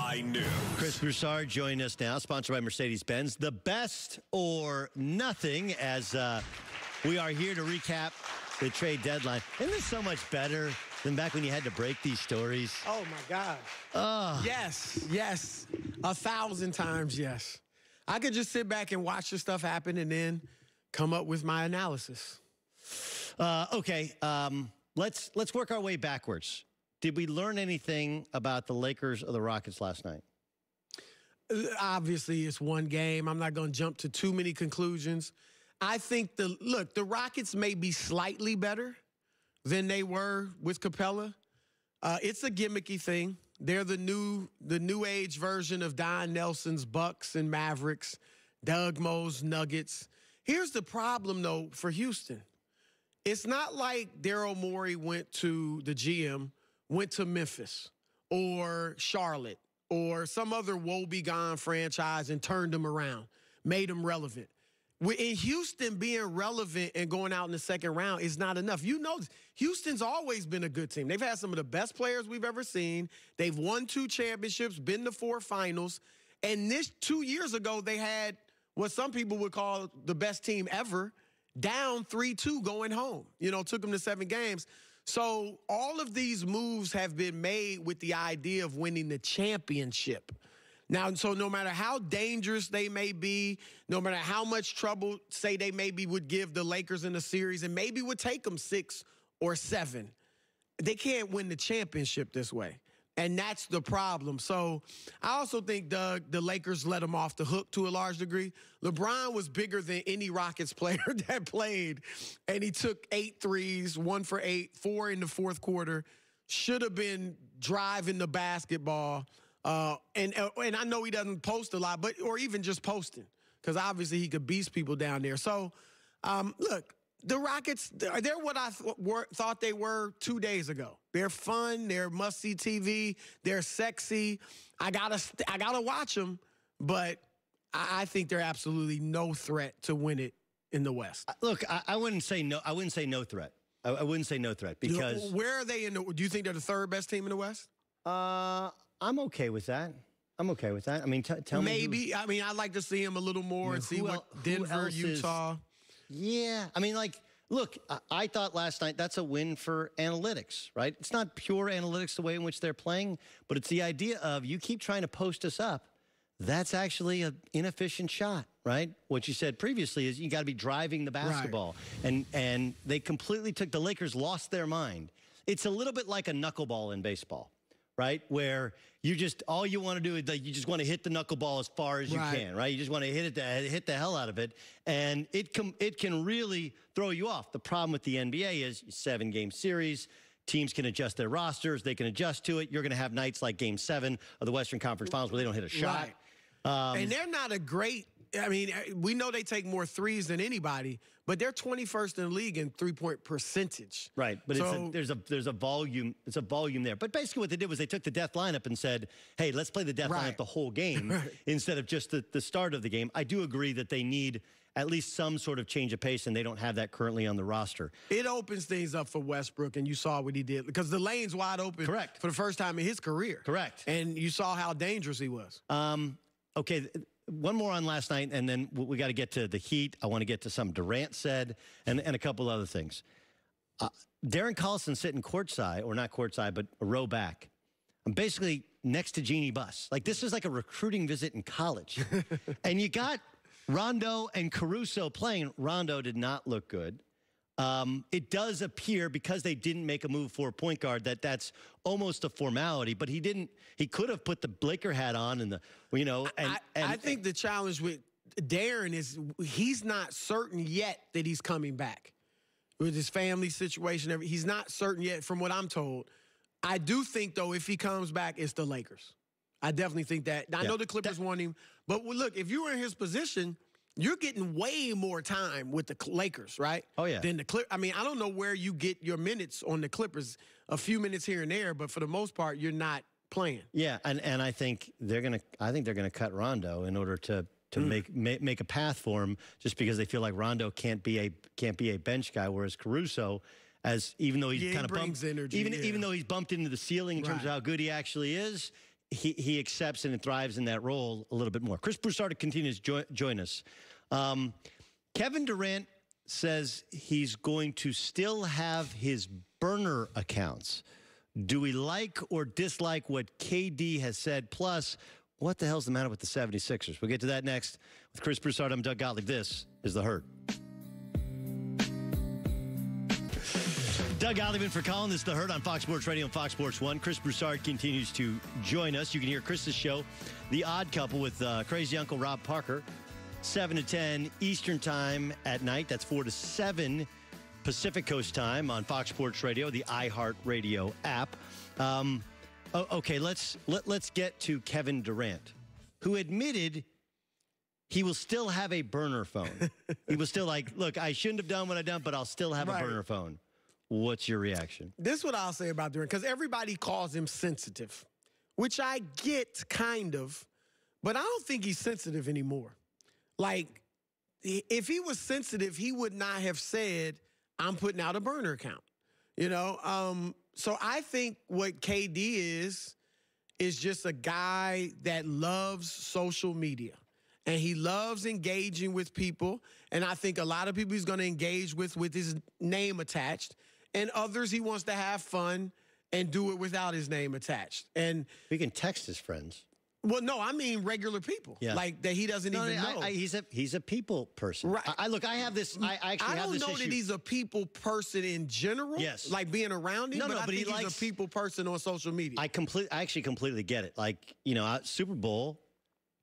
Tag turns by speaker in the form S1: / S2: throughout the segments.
S1: High News.
S2: Chris Broussard joining us now, sponsored by Mercedes-Benz. The best or nothing, as we are here to recap the trade deadline. Isn't this so much better than back when you had to break these stories?
S3: Oh, my God. Yes, 1,000 times yes. I could just sit back and watch the stuff happen and then come up with my analysis.
S2: Okay, let's work our way backwards. Did we learn anything about the Lakers or the Rockets last night?
S3: Obviously, it's one game. I'm not going to jump to too many conclusions. I think the Rockets may be slightly better than they were with Capella. It's a gimmicky thing. They're the new age version of Don Nelson's Bucks and Mavericks, Doug Moe's Nuggets. Here's the problem, though, for Houston. It's not like Daryl Morey went to Memphis or Charlotte or some other woe-begone franchise and turned them around, made them relevant. In Houston, being relevant and going out in the second round is not enough. You know, Houston's always been a good team. They've had some of the best players we've ever seen. They've won 2 championships, been to 4 finals. And 2 years ago, they had what some people would call the best team ever, down 3-2 going home. You know, took them to 7 games. So all of these moves have been made with the idea of winning the championship. Now, so no matter how dangerous they may be, no matter how much trouble, say they maybe would give the Lakers in the series and maybe would take them 6 or 7, they can't win the championship this way. And that's the problem. So I also think, Doug, the Lakers let them off the hook to a large degree. LeBron was bigger than any Rockets player that played, and he took 8 threes, 1 for 8, 4 in the fourth quarter. Should have been driving the basketball. And I know he doesn't post a lot, or even just posting, because obviously he could beast people down there. So, look, the Rockets, they're what I thought they were 2 days ago. They're fun. They're must-see TV. They're sexy. I gotta watch them, but I think they're absolutely no threat to win it in the West.
S2: Look, I wouldn't say no. I wouldn't say no threat. I wouldn't say no threat because
S3: where are they do you think they're the 3rd best team in the West?
S2: I'm okay with that. I'm okay with that. I mean, tell me.
S3: Maybe. I mean, I'd like to see them a little more and see what Denver, Utah.
S2: Yeah. I mean, like, look, I thought last night that's a win for analytics, right? It's not pure analytics the way in which they're playing, but it's the idea of you keep trying to post us up. That's actually an inefficient shot, right? What you said previously is you got to be driving the basketball. Right. And they completely the Lakers lost their mind. It's a little bit like a knuckleball in baseball, right? Where all you want to do is you just want to hit the knuckleball as far as you can, right? You just want to hit the hell out of it. And it can really throw you off. The problem with the NBA is 7-game series. Teams can adjust their rosters. They can adjust to it. You're going to have nights like Game 7 of the Western Conference Finals where they don't hit a shot.
S3: Right. And they're not a great, I mean, we know they take more threes than anybody, but they're 21st in the league in 3-point percentage.
S2: Right, but there's a volume. It's a volume there. But basically what they did was they took the death lineup and said, hey, let's play the death lineup the whole game instead of just the start of the game. I do agree that they need at least some sort of change of pace, and they don't have that currently on the roster.
S3: It opens things up for Westbrook, and you saw what he did, because the lane's wide open for the first time in his career.
S2: Correct.
S3: And you saw how dangerous he was.
S2: Okay, one more on last night, and then we got to get to the Heat. I want to get to something Durant said and a couple other things. Darren Collison sitting courtside, or not courtside, but a row back. I'm basically next to Jeannie Buss. Like, this is like a recruiting visit in college. And you got Rondo and Caruso playing. Rondo did not look good. It does appear, because they didn't make a move for a point guard, that's almost a formality, but he didn't. He could have put the Blaker hat on and
S3: I think the challenge with Darren is he's not certain yet that he's coming back with his family situation. He's not certain yet, from what I'm told. I do think, though, if he comes back, it's the Lakers. I definitely think that. I know the Clippers want him, but look, if you were in his position, you're getting way more time with the Lakers, right? Oh, yeah. Than the Clippers. I mean, I don't know where you get your minutes on the Clippers, a few minutes here and there, but for the most part, you're not playing. Yeah, and I think they're gonna cut Rondo in order to make a path for him, just because they feel like Rondo can't be a bench guy, whereas Caruso, even though he's kind of bumped, even though he's bumped into the ceiling in terms of how good he actually is,
S2: he accepts and thrives in that role a little bit more. Chris Broussard continues to join us. Kevin Durant says he's going to still have his burner accounts. Do we like or dislike what KD has said? Plus, what the hell's the matter with the 76ers? We'll get to that next with Chris Broussard. I'm Doug Gottlieb. This is The Herd. Doug Gottlieb in for Colin. This is The Herd on Fox Sports Radio and Fox Sports 1. Chris Broussard continues to join us. You can hear Chris's show, The Odd Couple, with crazy Uncle Rob Parker, 7 to 10 Eastern Time at night. That's 4 to 7 Pacific Coast Time on Fox Sports Radio, the iHeartRadio app. Okay, let's get to Kevin Durant, who admitted he will still have a burner phone. He was still like, look, I shouldn't have done what I've done, but I'll still have a burner phone. What's your reaction?
S3: This is what I'll say about Durant, because everybody calls him sensitive, which I get kind of, but I don't think he's sensitive anymore. Like, if he was sensitive, he would not have said, I'm putting out a burner account, you know? So I think what KD is just a guy that loves social media, and he loves engaging with people. And I think a lot of people he's going to engage with his name attached, and others he wants to have fun and do it without his name attached. And
S2: we can text his friends.
S3: Well, no, I mean regular people, like that he doesn't even know.
S2: He's a people person.
S3: Right.
S2: I have this. I actually have this
S3: don't know
S2: issue.
S3: that he's a people person in general.
S2: Yes,
S3: like being around him.
S2: But
S3: I think he's a people person on social media.
S2: I actually completely get it. Like, you know, Super Bowl.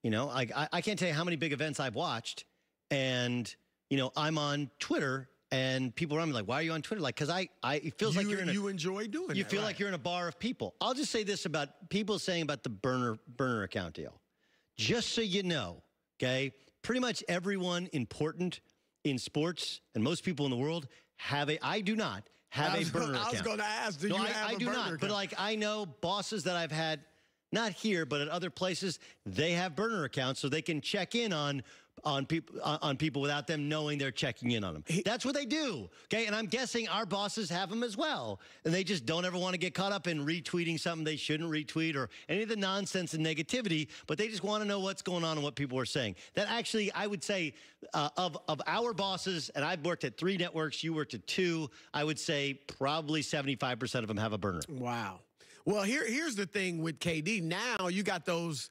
S2: You know, I can't tell you how many big events I've watched, and you know, I'm on Twitter. And people around me like, why are you on Twitter? Like, because it feels like
S3: you enjoy doing it.
S2: You feel like you're in a bar of people. I'll just say this about people saying about the burner account deal. Just so you know, okay, pretty much everyone important in sports and most people in the world I do not have a burner account.
S3: I was going to ask, do you have a burner account?
S2: But like, I know bosses that I've had, not here, but at other places, they have burner accounts so they can check in on people without them knowing they're checking in on them. That's what they do, okay? And I'm guessing our bosses have them as well. And they just don't ever want to get caught up in retweeting something they shouldn't retweet or any of the nonsense and negativity, but they just want to know what's going on and what people are saying. That actually, I would say, of our bosses, and I've worked at 3 networks, you worked at 2, I would say probably 75% of them have a burner. Wow.
S3: Well, here's the thing with KD. Now you got those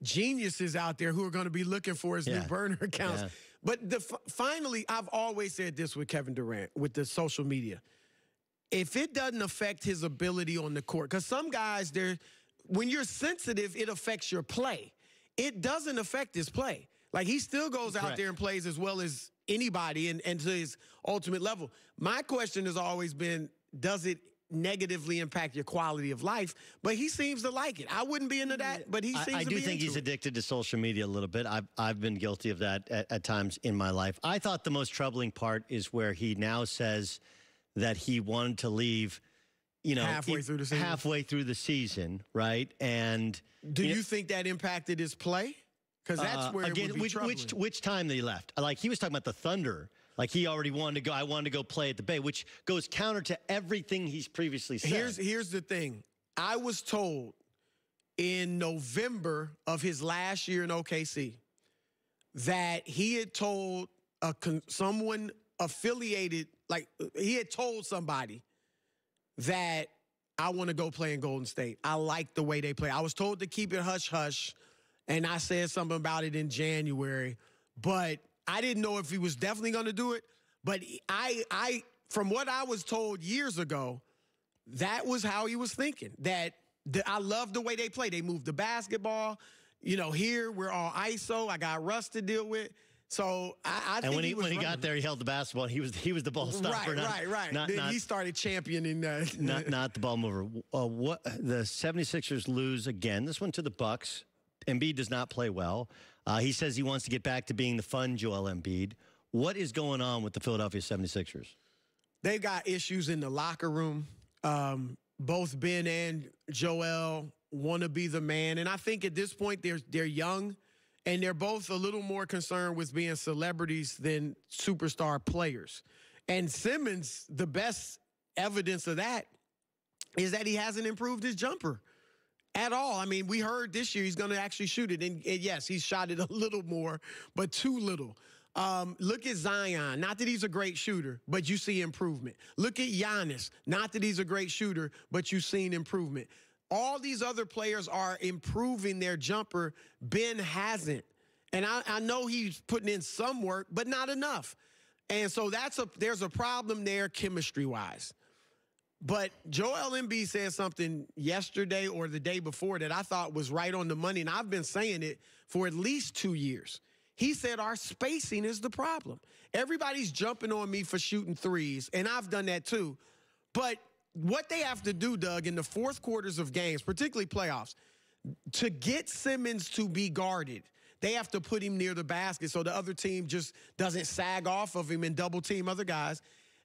S3: geniuses out there who are going to be looking for his new burner accounts. Yeah. But finally, I've always said this with Kevin Durant, with the social media. If it doesn't affect his ability on the court, because some guys, when you're sensitive, it affects your play. It doesn't affect his play. Like, he still goes out there and plays as well as anybody and to his ultimate level. My question has always been, does it negatively impact your quality of life? But he seems to like it. I wouldn't be into that, but he seems to be into it.
S2: I do think he's addicted to social media a little bit. I've been guilty of that at times in my life. I thought the most troubling part is where he now says that he wanted to leave, you know,
S3: halfway
S2: through the season, right? And
S3: do you think that impacted his play? Because that's where again, it would be troubling.
S2: Which time that he left? Like, he was talking about the Thunder. Like, he already wanted to go. I wanted to go play at the Bay, which goes counter to everything he's previously said.
S3: Here's the thing. I was told in November of his last year in OKC that he had told someone affiliated, like he had told somebody that I want to go play in Golden State. I like the way they play. I was told to keep it hush-hush, and I said something about it in January, but I didn't know if he was definitely going to do it, but I, from what I was told years ago, that was how he was thinking. I love the way they play. They move the basketball. You know, here we're all ISO. I got Russ to deal with. So I think
S2: when he got there, he held the basketball. He was the ball stopper.
S3: Right. Then he started championing that.
S2: not the ball mover. What the 76ers lose again? This one to the Bucks. Embiid does not play well. He says he wants to get back to being the fun Joel Embiid. What is going on with the Philadelphia 76ers?
S3: They've got issues in the locker room. Both Ben and Joel want to be the man. And I think at this point they're young, and they're both a little more concerned with being celebrities than superstar players. And Simmons, the best evidence of that is that he hasn't improved his jumper. At all. I mean, we heard this year he's going to actually shoot it. And yes, he's shot it a little more, but too little. Look at Zion. Not that he's a great shooter, but you see improvement. Look at Giannis. Not that he's a great shooter, but you've seen improvement. All these other players are improving their jumper. Ben hasn't. And I know he's putting in some work, but not enough. And so there's a problem there chemistry-wise. But Joel Embiid said something yesterday or the day before that I thought was right on the money, and I've been saying it for at least 2 years. He said our spacing is the problem. Everybody's jumping on me for shooting threes, and I've done that too. But what they have to do, Doug, in the fourth quarters of games, particularly playoffs, to get Simmons to be guarded, they have to put him near the basket so the other team just doesn't sag off of him and double team other guys.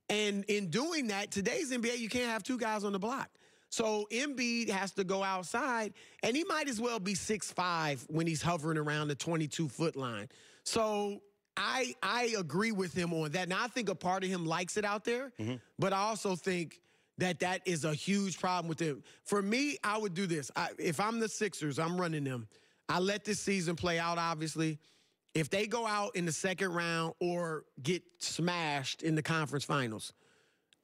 S3: And in doing that, today's NBA, you can't have two guys on the block. So Embiid has to go outside, and he might as well be 6'5" when he's hovering around the 22-foot line. So I agree with him on that. Now, I think a part of him likes it out there, but I also think that is a huge problem with him. For me, I would do this. If I'm the Sixers, I'm running them. I let this season play out, obviously. If they go out in the second round or get smashed in the conference finals,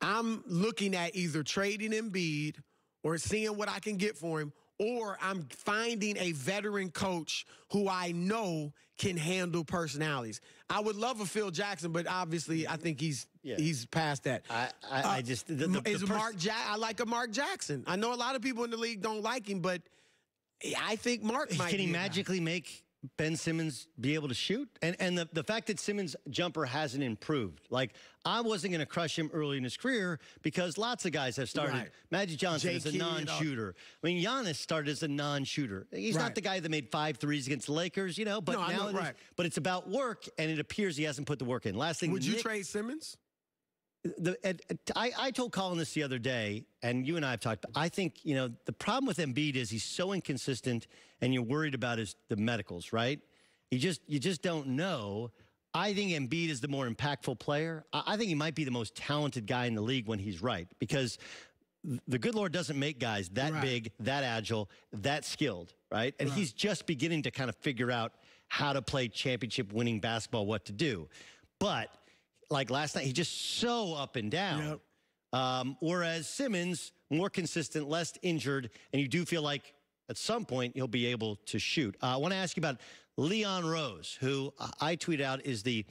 S3: I'm looking at either trading Embiid or seeing what I can get for him, or I'm finding a veteran coach who I know can handle personalities. I would love a Phil Jackson, but obviously I think he's past that.
S2: I
S3: like a Mark Jackson. I know a lot of people in the league don't like him, but I think Mark might.
S2: Can he magically make Ben Simmons be able to shoot? And the fact that Simmons' jumper hasn't improved. Like, I wasn't going to crush him early in his career because lots of guys have started. Right. Magic Johnson is a non-shooter. I mean, Giannis started as a non-shooter. He's not the guy that made 5 threes against the Lakers, you know, but but it's about work, and it appears he hasn't put the work in. Last thing.
S3: Would you trade Simmons?
S2: I told Colin this the other day, and you and I have talked. I think, you know, the problem with Embiid is he's so inconsistent, and you're worried about the medicals, right? You just don't know. I think Embiid is the more impactful player. I think he might be the most talented guy in the league when he's right, because the good Lord doesn't make guys that big, that agile, that skilled, right? And he's just beginning to kind of figure out how to play championship-winning basketball, what to do. But like last night, he's just so up and down. Whereas Simmons, more consistent, less injured, and you do feel like at some point he'll be able to shoot. I want to ask you about Leon Rose, who I tweet out is the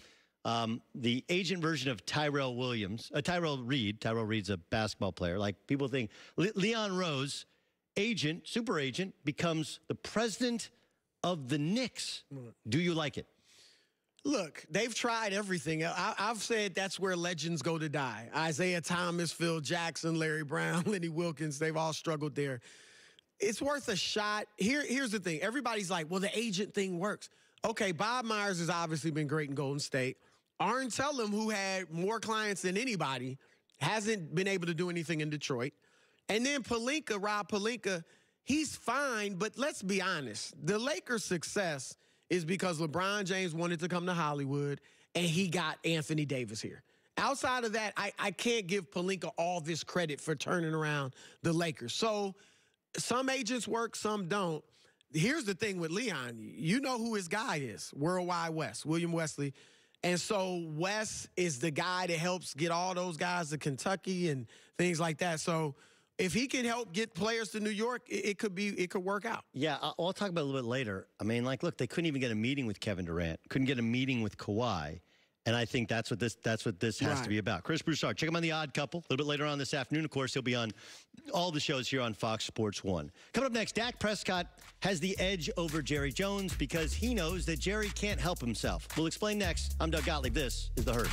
S2: agent version of Tyrell Williams. Tyrell Reed. Tyrell Reed's a basketball player. Like, people think Leon Rose, agent, super agent, becomes the president of the Knicks. Do you like it?
S3: Look, they've tried everything. I've said that's where legends go to die. Isaiah Thomas, Phil Jackson, Larry Brown, Lenny Wilkins, they've all struggled there. It's worth a shot. Here's the thing. Everybody's like, well, the agent thing works. Okay, Bob Myers has obviously been great in Golden State. Arn Tellem, who had more clients than anybody, hasn't been able to do anything in Detroit. And then Rob Pelinka, he's fine, but let's be honest. The Lakers' success is because LeBron James wanted to come to Hollywood, and he got Anthony Davis here. Outside of that, I can't give Pelinka all this credit for turning around the Lakers. So some agents work, some don't. Here's the thing with Leon. You know who his guy is, Worldwide Wes, William Wesley. And so Wes is the guy that helps get all those guys to Kentucky and things like that. So if he can help get players to New York, it could work out. Yeah,
S2: I'll talk about it a little bit later. I mean, like, look, they couldn't even get a meeting with Kevin Durant, couldn't get a meeting with Kawhi, and I think that's what this has to be about. Chris Broussard, check him on The Odd Couple a little bit later on this afternoon. Of course, he'll be on all the shows here on Fox Sports 1. Coming up next, Dak Prescott has the edge over Jerry Jones because he knows that Jerry can't help himself. We'll explain next. I'm Doug Gottlieb. This is The Herd.